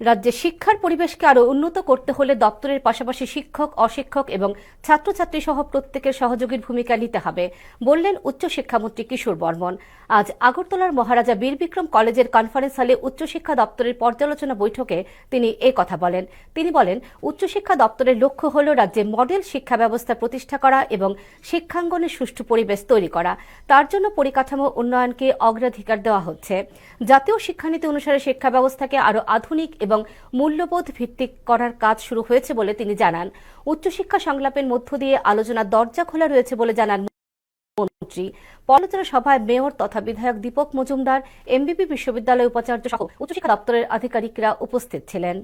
রাজ্যে শিক্ষার পরিবেশকে আরও উন্নত করতে হলে দপ্তরের পাশাপাশি শিক্ষক, অশিক্ষক এবং ছাত্রছাত্রী সহ প্রত্যেকের সহযোগীর ভূমিকা নিতে হবে বললেন উচ্চশিক্ষামন্ত্রী কিশোর বর্মন। আজ আগরতলার মহারাজা বীর বিক্রম কলেজের কনফারেন্স হলে উচ্চশিক্ষা দপ্তরের পর্যালোচনা বৈঠকে তিনি কথা বলেন। তিনি বলেন, উচ্চশিক্ষা দপ্তরের লক্ষ্য হল রাজ্যে মডেল শিক্ষা ব্যবস্থা প্রতিষ্ঠা করা এবং শিক্ষাঙ্গনের সুষ্ঠু পরিবেশ তৈরি করা। তার জন্য পরিকাঠামো উন্নয়নকে অগ্রাধিকার দেওয়া হচ্ছে। জাতীয় শিক্ষানীতি অনুসারে শিক্ষা ব্যবস্থাকে আরও আধুনিক এবং মূল্যবোধ ভিত্তিক করার কাজ শুরু হয়েছে বলে তিনি জানান। উচ্চশিক্ষা সংলাপের মধ্য দিয়ে আলোচনার দরজা খোলা রয়েছে বলে জানান মন্ত্রী। পর্যালোচনা সভায় মেয়র তথা বিধায়ক দীপক মজুমদার, এমবিবি বিশ্ববিদ্যালয় উপাচার্য সহ উচ্চশিক্ষা দপ্তরের আধিকারিকরা উপস্থিত ছিলেন।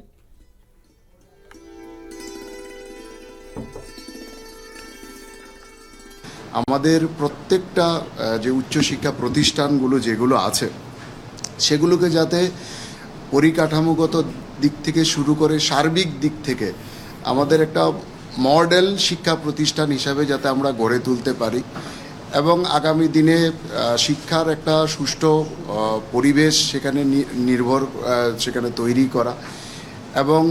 আমাদের প্রত্যেকটা যে উচ্চশিক্ষা প্রতিষ্ঠানগুলো যেগুলো আছে সেগুলোকে যাতে পরিকাঠামোগত দিক থেকে শুরু করে সার্বিক দিক থেকে আমাদের একটা মডেল শিক্ষা প্রতিষ্ঠান হিসাবে যাতে আমরা গড়ে তুলতে পারি এবং আগামী দিনে শিক্ষার একটা সুষ্ঠু পরিবেশ সেখানে তৈরি করা এবং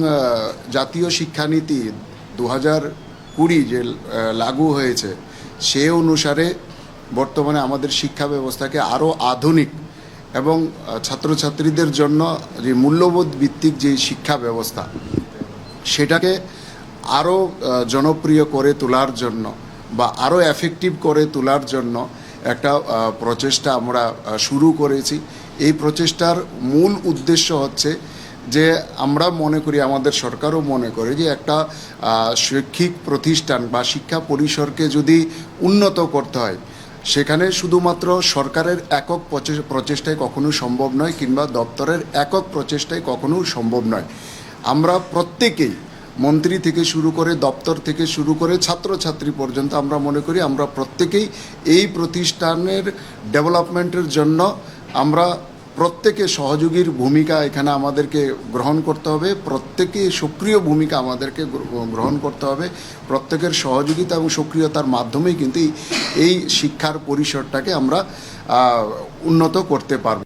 জাতীয় শিক্ষানীতি 2020 যে লাগু হয়েছে সে অনুসারে বর্তমানে আমাদের শিক্ষা ব্যবস্থাকে আরও আধুনিক এবং ছাত্রছাত্রীদের জন্য যে মূল্যবোধ ভিত্তিক যে শিক্ষা ব্যবস্থা সেটাকে আরও জনপ্রিয় করে তোলার জন্য বা আরও এফেক্টিভ করে তোলার জন্য একটা প্রচেষ্টা আমরা শুরু করেছি। এই প্রচেষ্টার মূল উদ্দেশ্য হচ্ছে যে আমরা মনে করি, আমাদের সরকারও মনে করে যে একটা শৈক্ষিক প্রতিষ্ঠান বা শিক্ষা পরিসরকে যদি উন্নত করতে হয় সেখানে শুধুমাত্র সরকারের একক প্রচেষ্টায় কখনো সম্ভব নয় কিংবা দপ্তরের একক প্রচেষ্টায় কখনো সম্ভব নয়। আমরা প্রত্যেকেই, মন্ত্রী থেকে শুরু করে দপ্তর থেকে শুরু করে ছাত্রছাত্রী পর্যন্ত আমরা মনে করি আমরা প্রত্যেকেই এই প্রতিষ্ঠানের ডেভেলপমেন্টের জন্য আমরা প্রত্যেকে সহযোগীর ভূমিকা এখানে আমাদেরকে গ্রহণ করতে হবে, প্রত্যেকে সক্রিয় ভূমিকা আমাদেরকে গ্রহণ করতে হবে। প্রত্যেকের সহযোগিতা এবং সক্রিয়তার মাধ্যমেই কিন্তু এই শিক্ষার পরিসরটাকে আমরা উন্নত করতে পারব।